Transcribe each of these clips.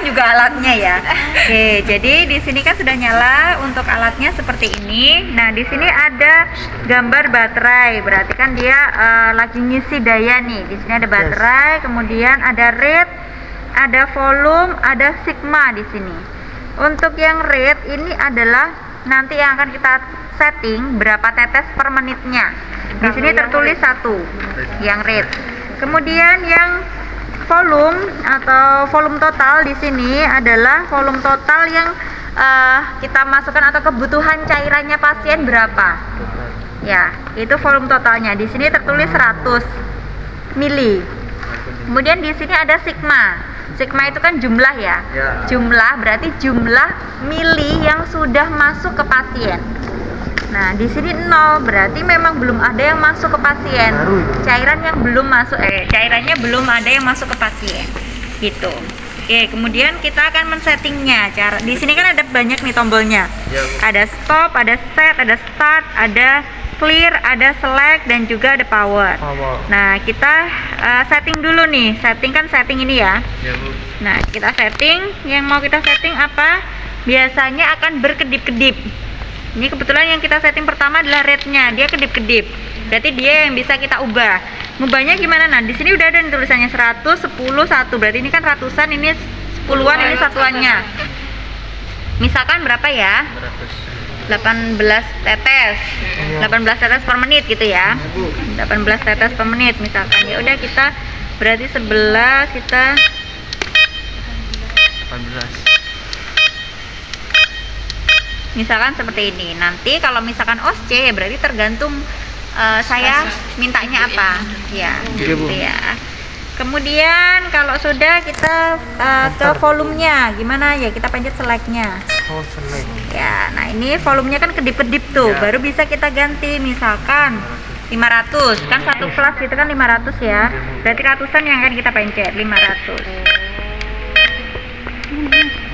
juga alatnya ya. Oke, jadi di sini kan sudah nyala untuk alatnya seperti ini. Nah, di sini ada gambar baterai, berarti kan dia lagi ngisi daya nih. Di sini ada baterai, kemudian ada rate, ada volume, ada sigma di sini. Untuk yang rate ini adalah nanti yang akan kita setting berapa tetes per menitnya. Di sini tertulis 1 yang rate. Kemudian yang volume atau volume total di sini adalah volume total yang kita masukkan atau kebutuhan cairannya pasien berapa. Ya, itu volume totalnya. Di sini tertulis 100 mili. Kemudian di sini ada sigma. Sigma itu kan jumlah ya. Jumlah berarti jumlah mili yang sudah masuk ke pasien. Nah, di sini 0 berarti memang belum ada yang masuk ke pasien. Cairan yang belum masuk cairannya belum ada yang masuk ke pasien. Gitu. Oke, kemudian kita akan men-settingnya. Cara di sini kan ada banyak nih tombolnya. Ada stop, ada set, ada start, ada clear, ada select dan juga ada power. Nah, kita setting dulu nih. Setting ini ya. Nah, kita setting. Yang mau kita setting apa? Biasanya akan berkedip-kedip. Ini kebetulan yang kita setting pertama adalah rate-nya, dia kedip-kedip. Berarti dia yang bisa kita ubah. Ngubahnya gimana? Nah, di sini udah ada tulisannya 100, 10, 1. Berarti ini kan ratusan, ini 10-an, ini satuannya. Misalkan berapa ya? 18 tetes. 18 tetes per menit gitu ya. 18 tetes per menit misalkan. Ya udah kita berarti 11 kita 18. Misalkan seperti ini. Nanti kalau misalkan OSC ya berarti tergantung saya mintanya apa. Ya, gitu ya. Kemudian kalau sudah kita ke volumenya gimana ya, kita pencet select-nya. Ya, nah ini volumenya kan kedip-kedip tuh. Baru bisa kita ganti misalkan 500. Kan satu kelas itu kan 500 ya. Berarti ratusan yang akan kita pencet 500.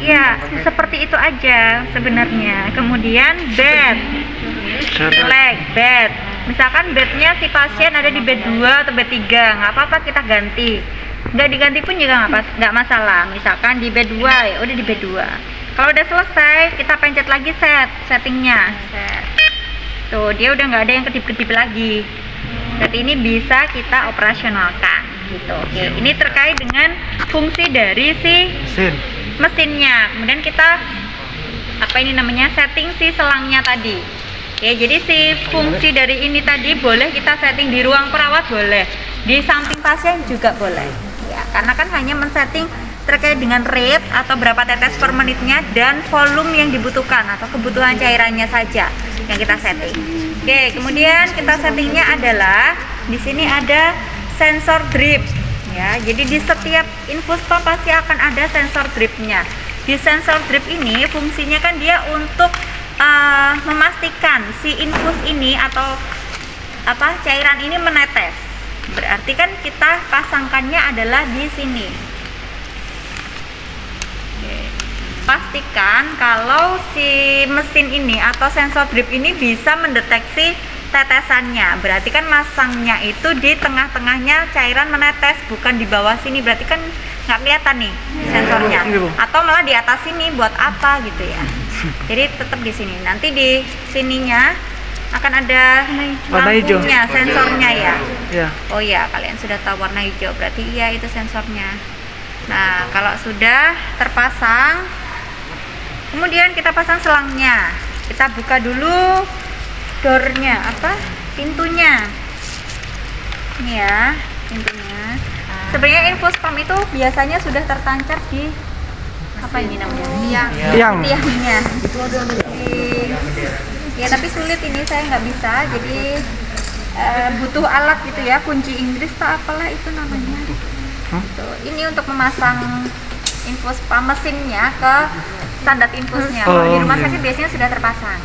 Ya, seperti itu aja sebenarnya. Kemudian bed, select bed. Misalkan bednya si pasien ada di bed 2 atau bed 3, nggak apa-apa kita ganti. Nggak diganti pun juga nggak masalah. Misalkan di bed 2, ya udah di bed 2. Kalau udah selesai, kita pencet lagi settingnya. Tuh, dia udah nggak ada yang kedip-kedip lagi. Berarti ini bisa kita operasionalkan. Gitu. Oke, ini terkait dengan fungsi dari si mesinnya. Kemudian kita setting si selangnya tadi. Oke, jadi si fungsi dari ini tadi boleh kita setting di ruang perawat, boleh di samping pasien juga boleh ya, karena kan hanya men-setting terkait dengan rate atau berapa tetes per menitnya dan volume yang dibutuhkan atau kebutuhan cairannya saja yang kita setting. Oke, kemudian kita settingnya adalah di sini ada sensor drip ya. Jadi di setiap infus pump pasti akan ada sensor dripnya. Di sensor drip ini fungsinya kan dia untuk memastikan si infus ini atau cairan ini menetes. Berarti kan kita pasangkannya adalah di sini. Oke. Pastikan kalau si mesin ini atau sensor drip ini bisa mendeteksi tetesannya. Berarti kan masangnya itu di tengah-tengahnya cairan menetes, bukan di bawah sini. Berarti kan nggak kelihatan nih sensornya. Atau malah di atas sini buat apa gitu ya. Jadi tetap di sini. Nanti di sininya akan ada lampunya, sensornya ya. Oh ya, kalian sudah tahu warna hijau. Berarti iya itu sensornya. Nah, kalau sudah terpasang, kemudian kita pasang selangnya. Kita buka dulu door-nya, pintunya. Ini ya, pintunya. Sebenarnya infus pump itu biasanya sudah tertancap di ini namanya? Tiangnya. Ya, tapi sulit ini, saya nggak bisa. Jadi butuh alat gitu ya, kunci Inggris atau apalah itu namanya. Ini untuk memasang infus pump mesinnya ke standar infusnya. Kalau di rumah sakit biasanya sudah terpasang.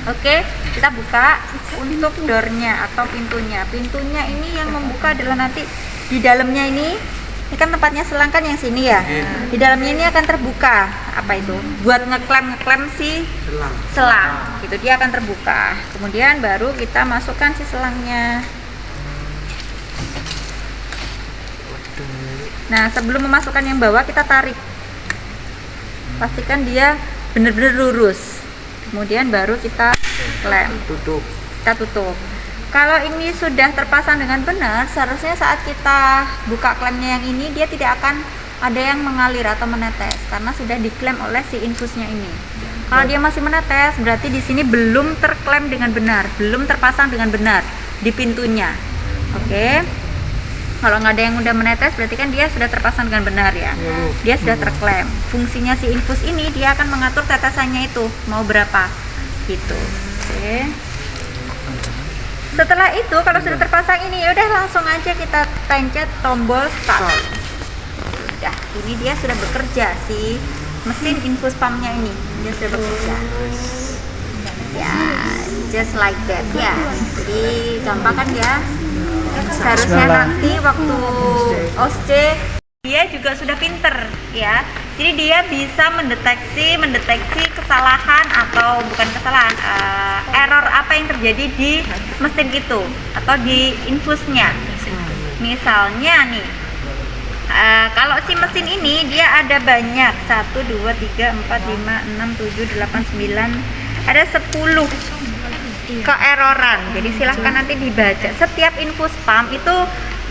Oke, kita buka untuk door-nya atau pintunya. Pintunya ini yang membuka adalah nanti di dalamnya ini kan tempatnya selang kan yang sini ya. Di dalamnya ini akan terbuka buat ngeklem si selang. Gitu, dia akan terbuka. Kemudian baru kita masukkan si selangnya. Nah, sebelum memasukkan yang bawah kita tarik pastikan dia benar-benar lurus. Kemudian baru kita klem, kita tutup. Kalau ini sudah terpasang dengan benar, seharusnya saat kita buka klemnya yang ini, dia tidak akan ada yang mengalir atau menetes karena sudah diklem oleh si infusnya ini. Kalau dia masih menetes, berarti di sini belum terklem dengan benar, belum terpasang dengan benar di pintunya. Oke. Kalau nggak ada yang udah menetes, berarti kan dia sudah terpasang dengan benar ya. Dia sudah terklem. Fungsinya si infus ini, dia akan mengatur tetesannya itu mau berapa, gitu. Oke. Setelah itu, kalau sudah terpasang ini, udah langsung aja kita pencet tombol start. Udah, ini dia sudah bekerja si mesin infus pumpnya ini, dia sudah bekerja. Ya, just like that ya. Jadi gampang kan ya. Seharusnya nanti waktu OSC dia juga sudah pinter ya. Jadi dia bisa mendeteksi kesalahan atau bukan kesalahan, error apa yang terjadi di mesin itu atau di infusnya. Misalnya nih, kalau si mesin ini dia ada banyak 1, 2, 3, 4, 5, 6, 7, 8, 9, ada 10 keeroran. Jadi silahkan nanti dibaca. Setiap infus pump itu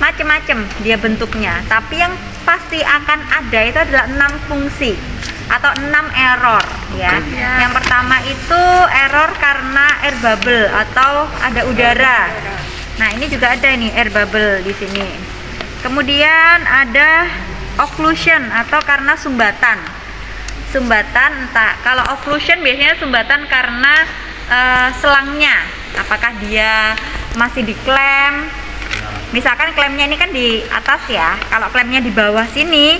macam-macam dia bentuknya, tapi yang pasti akan ada itu adalah 6 fungsi atau 6 error ya. Yang pertama itu error karena air bubble atau ada udara. Nah, ini juga ada nih air bubble di sini. Kemudian ada occlusion atau karena sumbatan. Entah kalau occlusion biasanya sumbatan karena selangnya, apakah dia masih diklem. Misalkan klemnya ini kan di atas ya, kalau klemnya di bawah sini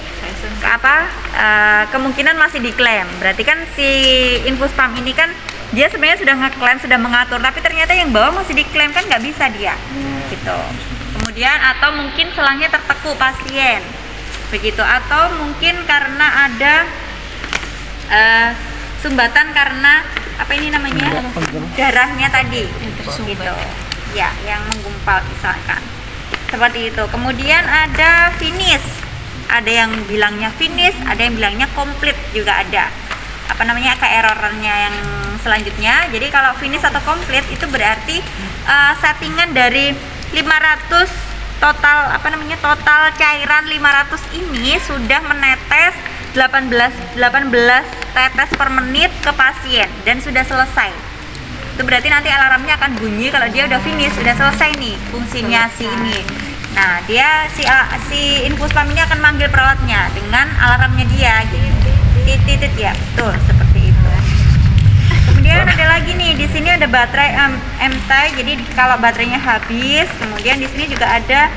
kemungkinan masih diklem. Berarti kan si infus pump ini kan dia sebenarnya sudah ngeklem, sudah mengatur, tapi ternyata yang bawah masih diklem, kan nggak bisa dia gitu. Kemudian atau mungkin selangnya terteku pasien begitu, atau mungkin karena ada sumbatan karena apa ini namanya, darahnya tadi gitu ya, yang menggumpal misalkan seperti itu. Kemudian ada finish, ada yang bilangnya finish, ada yang bilangnya komplit, juga ada apa namanya keerrorannya yang selanjutnya. Jadi kalau finish atau komplit itu berarti settingan dari 500 total total cairan 500 ini sudah menetes 18 tetes per menit ke pasien dan sudah selesai. Itu berarti nanti alarmnya akan bunyi kalau dia udah finish, sudah selesai nih fungsinya si ini. Nah, dia si infus pump ini akan manggil perawatnya dengan alarmnya dia gitu. Titit ya, betul seperti itu. Kemudian ada lagi nih, di sini ada baterai M-type. Jadi kalau baterainya habis, kemudian di sini juga ada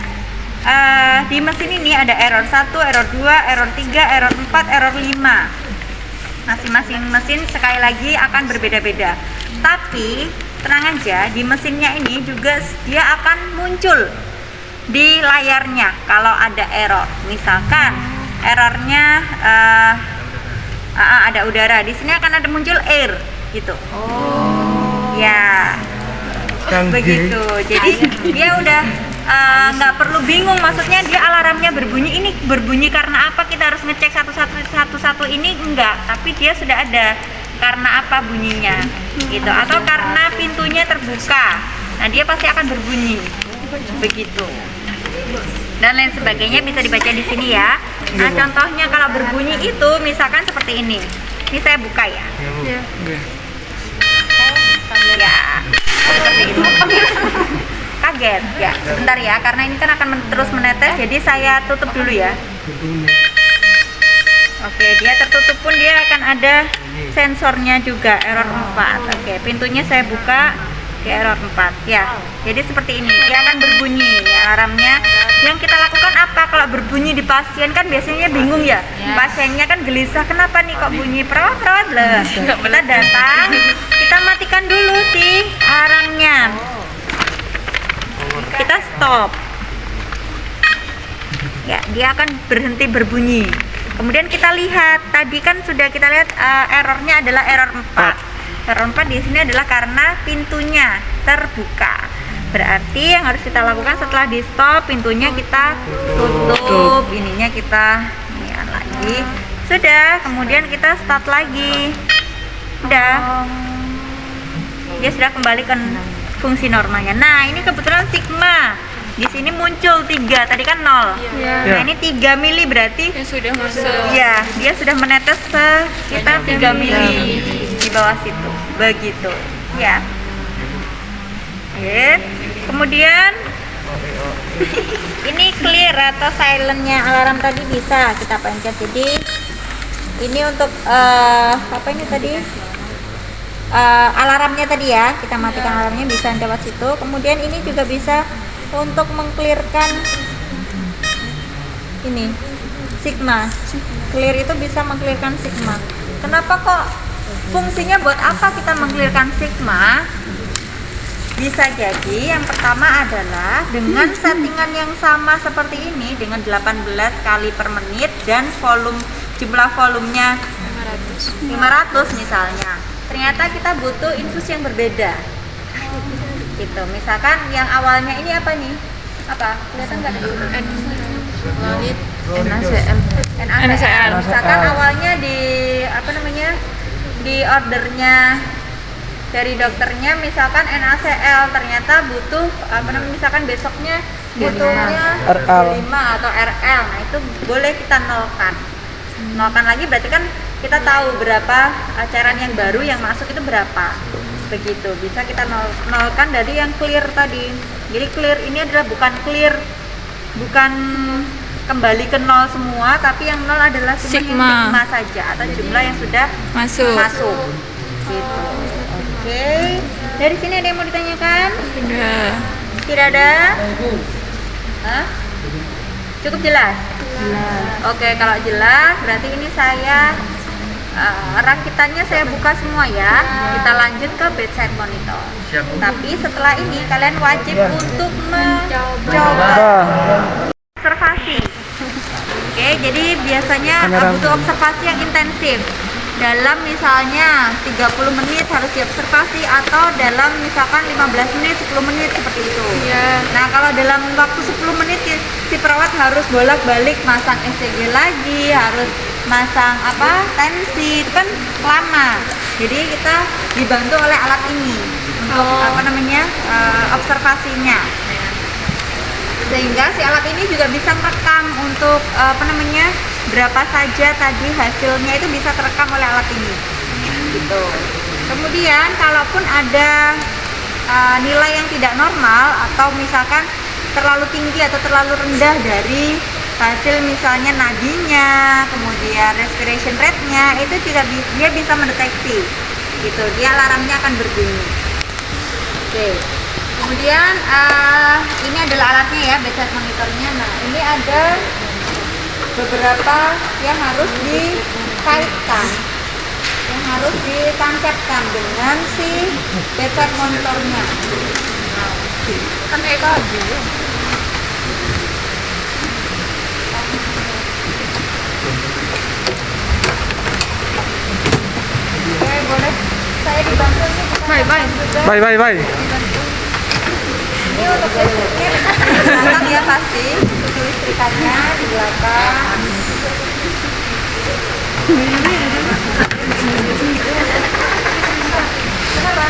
di mesin ini ada error 1, error 2, error 3, error 4, error 5. Masing-masing mesin sekali lagi akan berbeda-beda. Tapi tenang aja, di mesinnya ini juga dia akan muncul di layarnya kalau ada error. Misalkan errornya ada udara, di sini akan ada muncul air gitu. Ya, begitu. Jadi dia udah nggak perlu bingung, maksudnya dia alarmnya berbunyi, ini berbunyi karena apa, kita harus ngecek satu-satu ini enggak, tapi dia sudah ada karena apa bunyinya gitu, atau karena pintunya terbuka, nah dia pasti akan berbunyi begitu, dan lain sebagainya bisa dibaca di sini ya. Nah, contohnya kalau berbunyi itu misalkan seperti ini saya buka ya, seperti itu. Kaget ya, sebentar ya, karena ini kan akan terus menetes, jadi saya tutup dulu ya. Oke, dia tertutup pun dia akan ada sensornya juga, error 4. Oke, pintunya saya buka, dia error 4 ya. Jadi seperti ini, dia akan berbunyi ya, alarmnya. Yang kita lakukan apa kalau berbunyi di pasien, kan biasanya bingung ya, pasiennya kan gelisah, kenapa nih kok bunyi, perawat lah. Kita datang, kita matikan dulu si alarmnya, kita stop ya, dia akan berhenti berbunyi. Kemudian kita lihat, tadi kan sudah kita lihat errornya adalah error 4. Error 4 di sini adalah karena pintunya terbuka. Berarti yang harus kita lakukan setelah di stop, pintunya kita tutup, ininya kita lihat lagi, Sudah, kemudian kita start lagi. Udah. Dia sudah kembali ke fungsi normalnya. Nah, ini kebetulan sigma. Di sini muncul 3, tadi kan 0. Nah, ini 3 mili berarti sudah masuk. ya, dia sudah menetes sekitar 3 mili di bawah situ. Begitu. Ya. Oke. Kemudian ini clear atau silentnya alarm tadi bisa kita pencet. Jadi ini untuk apa ini tadi? Alarmnya tadi ya, kita matikan alarmnya bisa lewat situ. Kemudian ini juga bisa untuk mengclearkan ini sigma. Clear itu bisa mengclearkan sigma. Kenapa kok fungsinya buat apa kita mengclearkan sigma? Bisa jadi yang pertama adalah dengan settingan yang sama seperti ini dengan 18 kali per menit dan jumlah volumenya 500 misalnya. Ternyata kita butuh infus yang berbeda. Gitu. Misalkan yang awalnya ini apa nih? Apa? Kelihatan nggak nih? NaCl. Misalkan awalnya di apa namanya? Di ordernya dari dokternya misalkan NaCl, ternyata butuh apa namanya? Misalkan besoknya butuhnya RL5 atau RL. Nah, itu boleh kita nolkan. Nolkan lagi berarti kan kita tahu berapa cairan yang baru yang masuk itu berapa. Begitu, bisa kita nolkan dari yang clear tadi. Jadi clear ini adalah bukan kembali ke nol semua, tapi yang nol adalah sigma saja atau jumlah yang sudah masuk. Gitu. Oke. Dari sini ada yang mau ditanyakan? Tidak ada? Hah? Cukup jelas? Oke, kalau jelas berarti ini saya rakitannya saya buka semua ya. Kita lanjut ke bedside monitor. Tapi setelah ini kalian wajib untuk mencoba observasi. Oke, jadi biasanya butuh observasi yang intensif. Dalam misalnya 30 menit harus diobservasi atau dalam misalkan 15 menit, 10 menit seperti itu. Nah, kalau dalam waktu 10 menit si perawat harus bolak-balik masang ECG lagi, harus masang tensi, itu kan lama. Jadi kita dibantu oleh alat ini untuk observasinya. Sehingga si alat ini juga bisa merekam untuk berapa saja tadi hasilnya itu bisa terekam oleh alat ini. Gitu. Kemudian kalaupun ada nilai yang tidak normal atau misalkan terlalu tinggi atau terlalu rendah dari hasil misalnya nadinya, kemudian respiration rate-nya, itu juga dia bisa mendeteksi. Gitu. Dia alarmnya akan berbunyi. Oke. Kemudian ini adalah alatnya ya, bedside monitornya. Nah, ini ada beberapa yang harus dikaitkan, yang harus ditancapkan dengan si bedside monitornya. Kan EKG. Oke, boleh saya dibantu ini. Bye. Ini untuk listriknya di belakang ya pasti. Untuk listrikannya di belakang. Kenapa?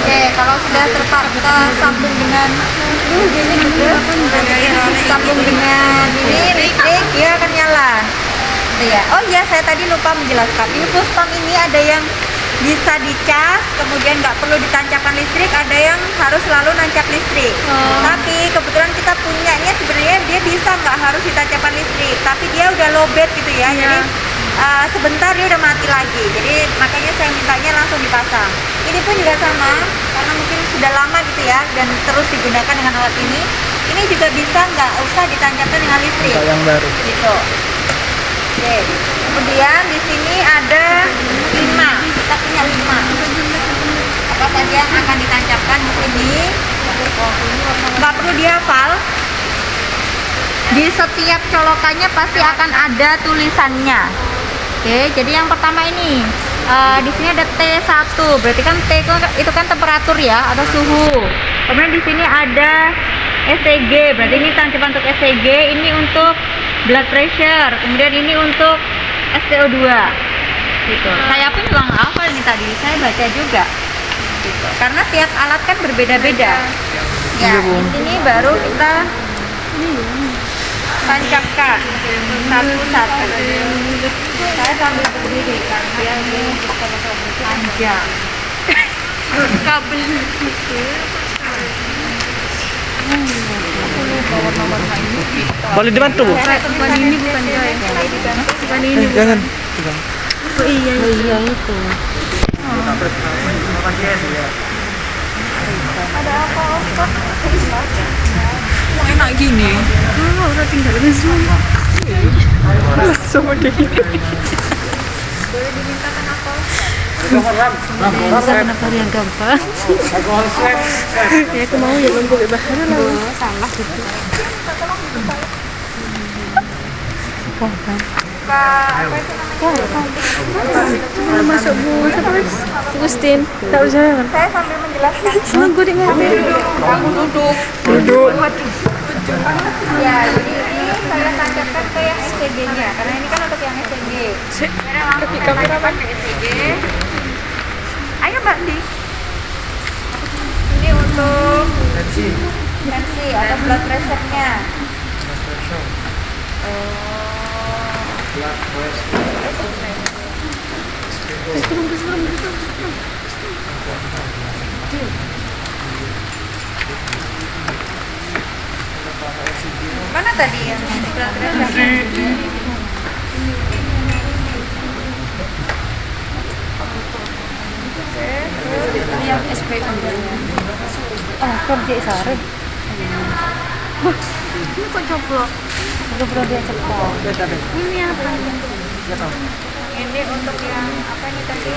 Oke, kalau sudah tersambung dengan sambung dengan ini listrik, dia akan nyala. Ya. Oh iya, saya tadi lupa menjelaskan. Infus pump ini ada yang bisa dicas, kemudian nggak perlu ditancapkan listrik, ada yang harus selalu nancap listrik. Tapi kebetulan kita punya ini sebenarnya dia bisa nggak harus ditancapkan listrik, tapi dia udah low bed gitu ya. Jadi sebentar dia udah mati lagi. Jadi makanya saya mintanya langsung dipasang. Ini pun juga sama, karena mungkin sudah lama gitu ya dan terus digunakan dengan alat ini. Ini juga bisa nggak usah ditancapkan dengan listrik. Yang baru. Gitu. Oke. Kemudian di sini ada 5. Kita punya 5. Apa saja yang akan ditancapkan di sini? nggak perlu dihafal. Di setiap colokannya pasti akan ada tulisannya. Oke, jadi yang pertama ini di sini ada T1, berarti kan T itu kan temperatur ya atau suhu. Kemudian di sini ada ECG, berarti ini tanjakan untuk ECG, ini untuk blood pressure, kemudian ini untuk SpO2. Gitu. Saya pun juga nggak hafal ini tadi, saya baca juga. Gitu. Karena tiap alat kan berbeda-beda. Ya, di sini baru kita tancapkan satu-satu. Saya sambil berdiri karena ini panjang. Kabel Boleh dibantu, Bu? bukan ini bukan saya. Bukan ini. Jangan. Oh iya itu. Ada apa? Kok enak gini? Oh, udah tinggal di semua. Sama kayak gini. Boleh dimintakan apa? Kenapa yang gampang? Ya aku mau ya lembut bahaya lah. Salah gitu. Apa itu namanya? Masuk Bu, Gustin. Tak usah. Saya sambil menjelaskan. Nunggu di ngambil. Kamu duduk. Duduk. Ya, jadi ini saya tancapkan ke yang ECG-nya karena ini kan untuk yang ECG. Saya langsung tancapkan ke ECG. Ayo Mbak Di. Ini untuk tensi atau blood pressure-nya. Mana tadi yang blood pressure? Ini yang SPO. Oh, kerja sare. Ini kok coplok? Coba dia cepat. Ini apa ini? Ini untuk yang apa ini tadi?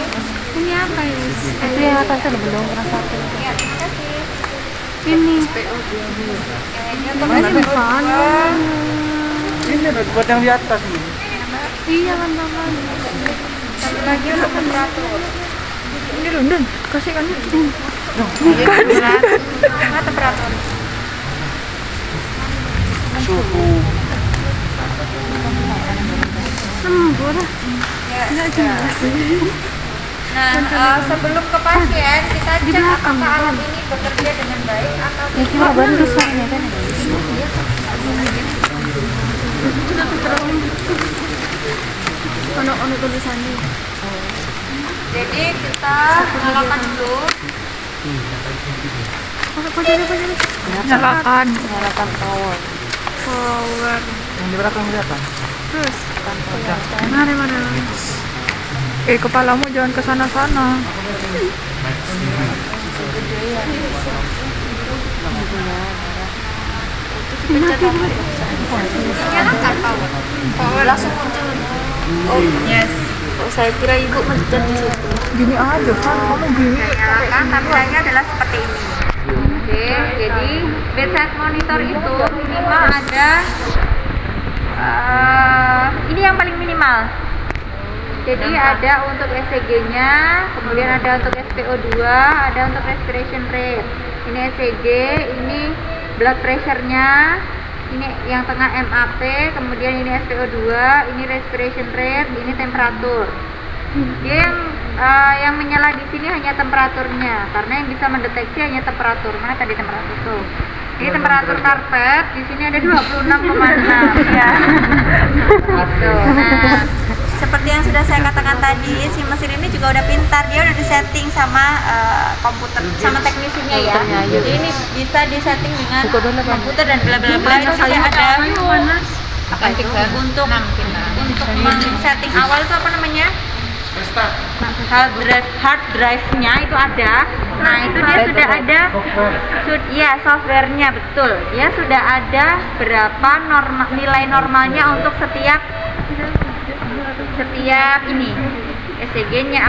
Ini apa ini? Itu yang atasnya belum pernah satu. Ya, terima kasih. Ini. Yang ini untuk Ini SpO2. bukan. Ini buat yang di atas nih. Iya kan teman. Satu lagi untuk temperatur. Ini London. Kasih kan. Bukan. Nah, temperatur. Suhu. Sembuh lah. Ya, nah, sebelum ke pasien kita cek apakah alat ini bekerja dengan baik atau Ya cuma baru rusaknya kan. Ono tulisannya. Jadi kita nyalakan dulu. Nyalakan power. Yang di belakang kelihatan. Terus mana? Kepalamu jangan ke sana-sana. Nyalakan power. Power langsung muncul. Oh, yes. Saya kira ibu mencet di situ. Gini aja kan, kamu gini. Saya nyalakan, tampilannya adalah seperti ini. Oke, jadi bedside monitor itu minimal ada ini yang paling minimal. Jadi ada untuk ECG-nya, kemudian ada untuk SpO2, ada untuk respiration rate. Ini ECG, ini blood pressure-nya, ini yang tengah MAP, kemudian ini SpO2, ini respiration rate, ini temperatur. Dia yang menyala di sini hanya temperaturnya, karena yang bisa mendeteksi hanya temperatur. Mana tadi temperatur tuh? Ini temperatur karpet, di sini ada 26,6 ya. Gitu. Nah, seperti yang sudah saya katakan tadi, si mesin ini juga udah pintar, dia udah disetting sama komputer, sama teknisinya ya. Jadi ini bisa disetting dengan komputer dan bla bla bla. Itu juga ada apa itu untuk setting awal itu apa namanya? Hard drive-nya itu ada. Nah, itu dia sudah ada software-nya, betul. Dia sudah ada berapa nilai normalnya untuk setiap ini ECG-nya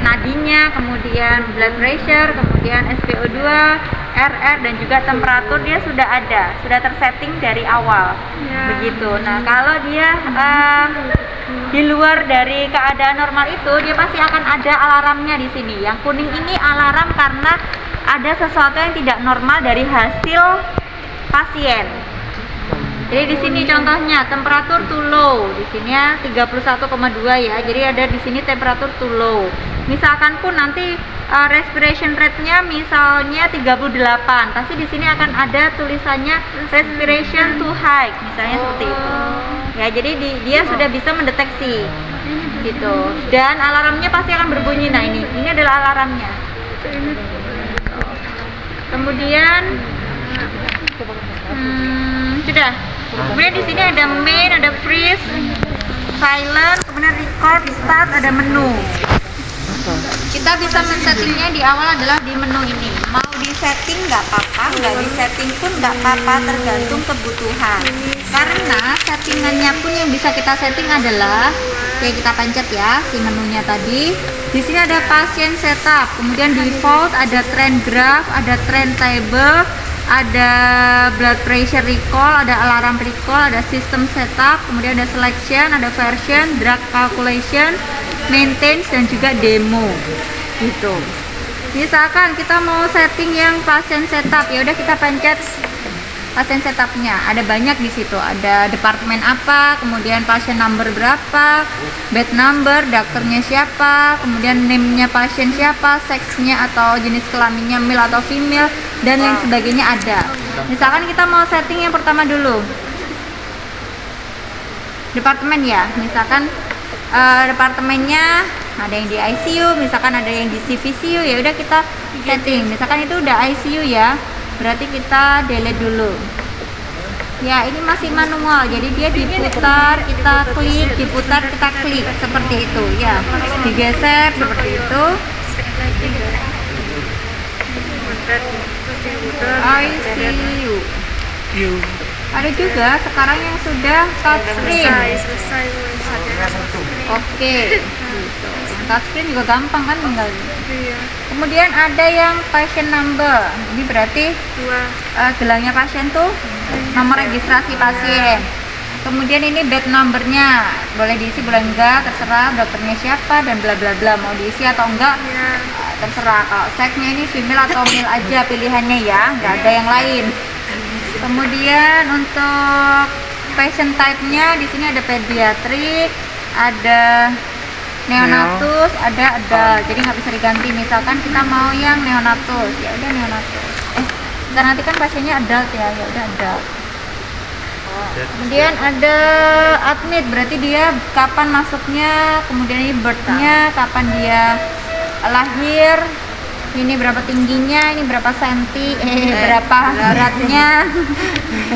nadinya, kemudian blood pressure, kemudian SpO2, RR dan juga temperatur dia sudah ada, sudah tersetting dari awal. Begitu. Nah, kalau dia di luar dari keadaan normal itu, dia pasti akan ada alarmnya di sini. Yang kuning ini alarm karena ada sesuatu yang tidak normal dari hasil pasien. Jadi di sini contohnya temperatur too low, di sini 31,2 ya. Jadi ada di sini temperatur too low. Misalkan pun nanti respiration rate-nya misalnya 38, pasti di sini akan ada tulisannya respiration too high, misalnya seperti itu. Ya, jadi dia sudah bisa mendeteksi gitu. Dan alarmnya pasti akan berbunyi. Nah, ini adalah alarmnya. Kemudian sudah. Kemudian di sini ada main, ada freeze, silent, kemudian record, start, ada menu. Kita bisa men-settingnya di awal adalah di menu ini. Mau di setting nggak apa-apa, nggak di setting pun nggak apa-apa, tergantung kebutuhan. Karena settingannya pun yang bisa kita setting adalah kayak kita pencet ya si menunya tadi. Di sini ada pasien setup, kemudian default, ada trend graph, ada trend table, ada blood pressure recall, ada alarm recall, ada system setup, kemudian ada selection, ada version, drug calculation, maintenance, dan juga demo gitu. Misalkan kita mau setting yang pasien setup, ya udah kita pencet pasien setupnya. Ada banyak di situ, ada departemen apa, kemudian pasien number berapa, bed number, dokternya siapa, kemudian name-nya pasien siapa, seksnya atau jenis kelaminnya male atau female, dan lain sebagainya ada. Misalkan kita mau setting yang pertama dulu, departemen ya. Misalkan departemennya ada yang di ICU, misalkan ada yang di CVCU, ya udah kita setting. Misalkan itu udah ICU ya, berarti kita delete dulu. Ya, ini masih manual, jadi dia diputar, kita klik, diputar, kita klik, seperti itu ya. Digeser seperti itu. ICU. Ada juga sekarang yang sudah touchscreen. Oke, gitu. Yang touchscreen juga gampang kan tinggal. Kemudian ada yang patient number. Ini berarti gelangnya pasien tuh nomor registrasi pasien. Kemudian ini bed numbernya, boleh diisi boleh enggak, terserah. Dokternya siapa dan bla bla bla, mau diisi atau enggak terserah. Kalau seksnya ini female atau male aja pilihannya ya, nggak ada yang lain. Kemudian untuk patient type-nya di sini ada pediatrik, ada neonatus, ada adult. Jadi nggak bisa diganti. Misalkan kita mau yang neonatus, ya udah neonatus. Ntar nanti kan pasiennya adult ya, ya udah adult. Kemudian ada admit, berarti dia kapan masuknya, kemudian ini birth-nya, kapan dia lahir, ini berapa tingginya, ini berapa senti, berapa beratnya,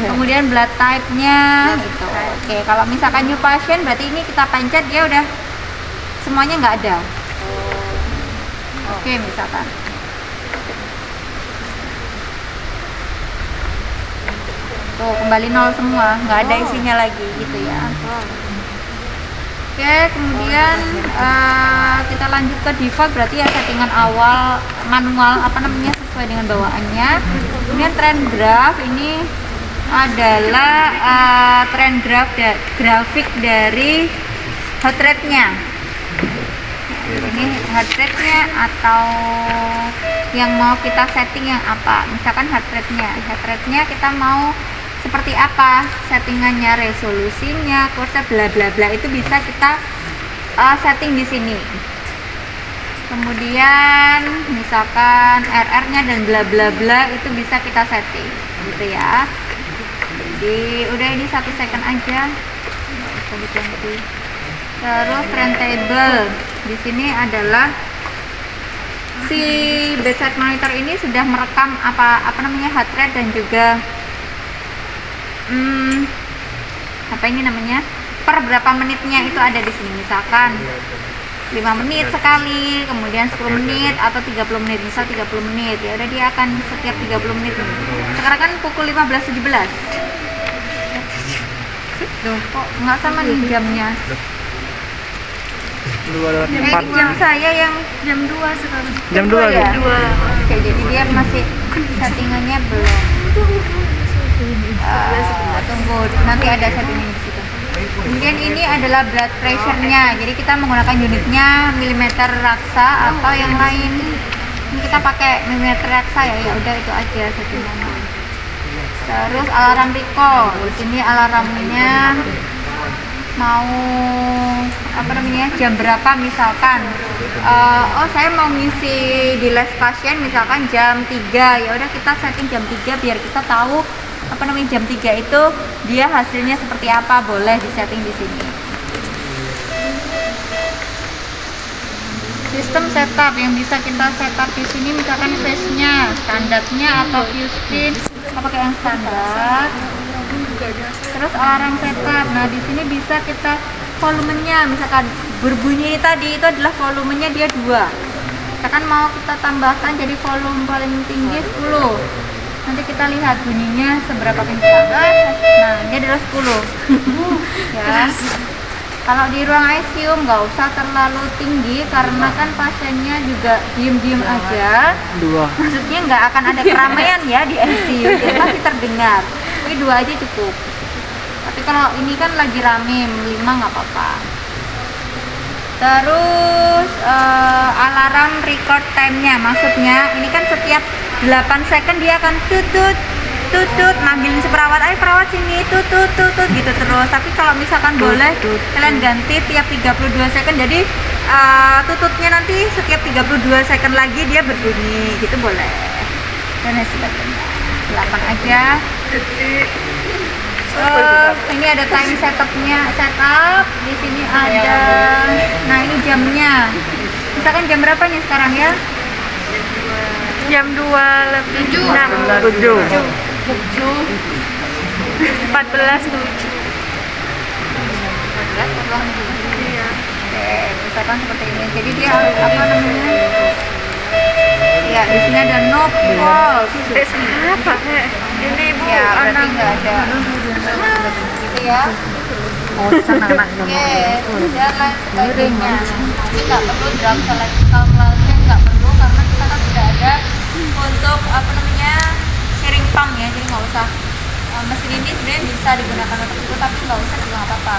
kemudian blood type-nya gitu. Oke, kalau misalkan new patient berarti ini kita pencet dia udah semuanya nggak ada. Oke, misalkan tuh kembali nol semua, nggak ada isinya lagi gitu ya. Oke, kemudian kita lanjut ke default, berarti ya settingan awal manual sesuai dengan bawaannya. Kemudian trend graph ini adalah trend grafik dari heart rate-nya. Ini heart rate-nya atau yang mau kita setting yang apa? Misalkan heart rate-nya kita mau seperti apa settingannya, resolusinya, kursor bla bla bla, itu bisa kita setting di sini. Kemudian misalkan RR-nya dan bla bla bla itu bisa kita setting gitu ya. Jadi udah, ini 1 second aja. Terus trend table di sini adalah si bedside monitor ini sudah merekam heart rate dan juga per berapa menitnya itu ada di sini. Misalkan 5 menit sekali, kemudian 10 menit atau 30 menit. Misal 30 menit, ya udah dia akan setiap 30 menit. Sekarang kan pukul 15.17. Duh, kok nggak sama nih jamnya? Jam saya yang jam 2 sekarang. Jam 2 ya? 2. Oke, jadi dia kan masih settingannya belum. Tunggu, nanti ada settingan di situ. Kemudian ini adalah blood pressure-nya. Jadi kita menggunakan unitnya milimeter raksa atau yang lain. Ini kita pakai milimeter raksa ya. Ya udah itu aja settingannya. Terus alarm recall. Di sini alarmnya mau apa namanya, jam berapa misalkan. Oh saya mau ngisi di les pasien misalkan jam 3, ya udah kita setting jam 3 biar kita tahu apa namanya jam 3 itu dia hasilnya seperti apa, boleh disetting di sini. Sistem setup yang bisa kita setup di sini misalkan phase-nya, standarnya atau Q-spin, kita pakai yang standar. Terus alarm setup. Nah, di sini bisa kita volumenya, misalkan berbunyi tadi itu adalah volumenya dia 2. Misalkan mau kita tambahkan jadi volume paling tinggi 10. Nanti kita lihat bunyinya seberapa kencang. Nah, ini adalah 10. Ya. Kalau di ruang ICU nggak usah terlalu tinggi karena kan pasiennya juga diem-diem aja. 2. Maksudnya nggak akan ada keramaian ya di ICU, jadi masih terdengar. Tapi 2 aja cukup. Tapi kalau ini kan lagi rame, 5 nggak apa-apa. Terus alarm record time-nya, maksudnya ini kan setiap 8 second dia akan tutut manggilin si perawat, ayo perawat sini, tutut gitu terus. Tapi kalau misalkan boleh kalian ganti tiap 32 second, jadi tututnya nanti setiap 32 second lagi dia berbunyi gitu boleh. Dan sebagainya 8 aja. Ini ada time setupnya, setup di sini ada. Nah ini jamnya, misalkan jam berapa nih sekarang ya? Jam 2:06. 14:07. Iya. Oke, misalkan seperti ini. Jadi dia apa namanya? Ya, di sini ada no pulse. Apa? Ini Bu, Ya, berarti anak. nggak ada. Gitu ya. Oh, sana anak Oke, dan lain sebagainya. Ini nggak perlu drug selection calculation, nggak perlu karena kita kan sudah ada untuk apa namanya hearing pump ya, jadi nggak usah. Mesin ini sebenarnya bisa digunakan untuk itu, tapi nggak usah juga nggak apa-apa.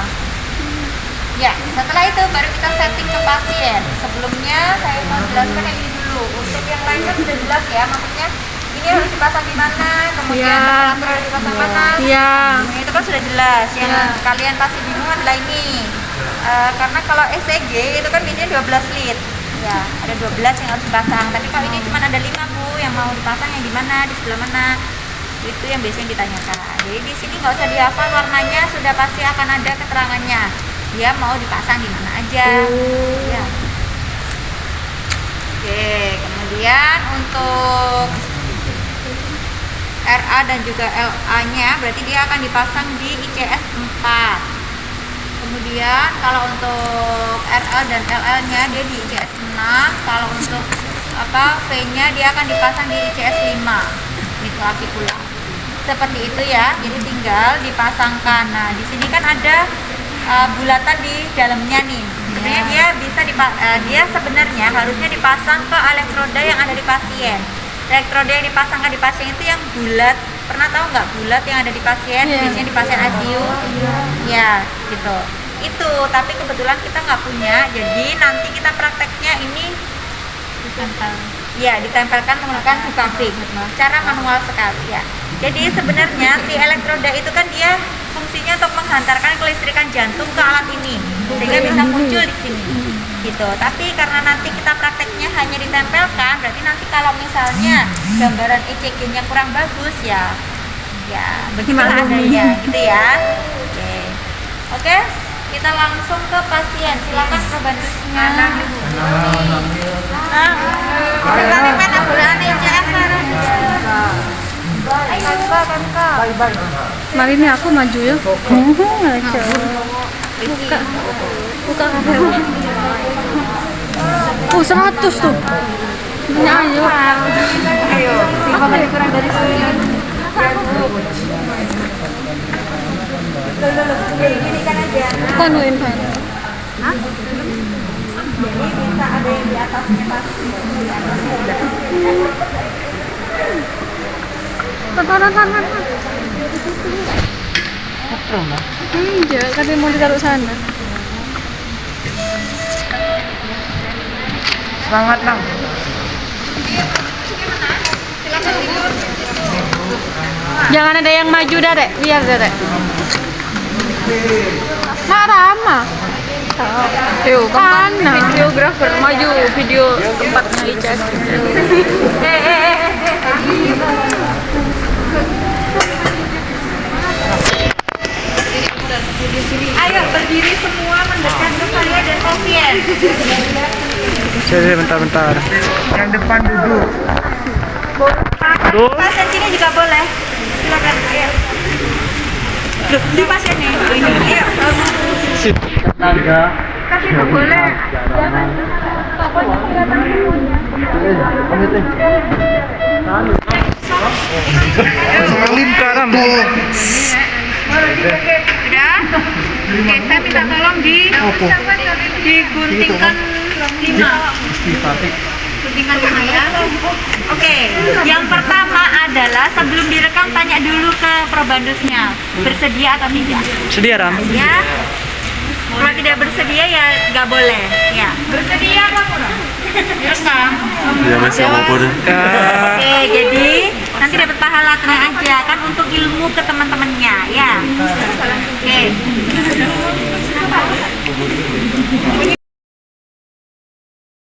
Ya, setelah itu baru kita setting ke pasien. Sebelumnya saya mau jelaskan yang ini dulu. Untuk yang lainnya sudah jelas ya, maksudnya ini harus dipasang di mana, kemudian Ya. temperatur harus dipasang mana. Iya. Nah, itu kan sudah jelas. Yang Ya. kalian pasti bingung adalah ini. Karena kalau ECG itu kan biasanya 12 lead. Ya, ada 12 yang harus dipasang. Tapi kalau ini cuma ada 5 Bu, yang mau dipasang yang di mana, di sebelah mana. Itu yang biasanya ditanyakan. Jadi di sini nggak usah dihafal warnanya, sudah pasti akan ada keterangannya. Dia mau dipasang di mana aja. Ya. Oke, kemudian untuk RA dan juga LA-nya berarti dia akan dipasang di ICS 4. Kemudian kalau untuk RL dan LL-nya dia di ICS 6. Kalau untuk V-nya dia akan dipasang di ICS 5. Mitral seperti itu ya. Jadi tinggal dipasangkan. Nah, di sini kan ada bulatan di dalamnya nih. Sebenarnya dia bisa dia sebenarnya harusnya dipasang ke elektroda yang ada di pasien. Elektroda yang dipasangkan di pasien itu yang bulat. Pernah tahu nggak bulat yang ada di pasien? Iya. Biasanya di pasien ICU. Ya, gitu. Itu, tapi kebetulan kita nggak punya. Jadi nanti kita prakteknya ini ya ditempelkan menggunakan pabrik. Cara manual sekali ya. Jadi sebenarnya si elektroda itu kan dia fungsinya untuk menghantarkan kelistrikan jantung ke alat ini sehingga bisa muncul di sini gitu. Tapi karena nanti kita prakteknya hanya ditempelkan, berarti nanti kalau misalnya gambaran ECG-nya kurang bagus ya begitulah adanya gitu ya. Oke, kita langsung ke pasien. Silakan probantusnya. Silakan mana bulan ICS. Ayo, Kak. Mari nih aku maju ya. Aja. Buka kamera. 100 tuh. Ini ayo. Ayo, informasi kurang dari 10. Jadi gini kan aja. Konuin kan. Jadi bisa ada yang di atasnya pasti, di atasnya udah. Tonton. Enggak, katanya mau ditaruh sana. Semangat Nang. Jangan ada yang maju dah, Dek. Biar dah, Dek. Nak Rama. Yuk, kan videografer maju video tempatnya ICS. Ayo berdiri semua mendekat ke saya dan Sofian. Jadi bentar. Yang depan duduk. Pasien sini juga boleh. Silakan. Ayo. Loh, ini pasiennya. Ini. Ayo. Sip. Tangga. Kasih nggak boleh. Jangan. Pokoknya kelihatan semuanya. Lingkaran. Udah? Oke, saya minta tolong diguntingkan 5. Guntingkan 5 ya. Oke, yang pertama adalah sebelum direkam tanya dulu ke probandusnya bersedia atau tidak. Sedia Ram? Ya. Kalau tidak bersedia ya nggak boleh. Ya. Bersedia kamu dong. Direkam. Ya masih apa deh. Oke, jadi nanti dapat pahala, tenang aja kan untuk ilmu ke teman-temannya ya. Oke. Pokoknya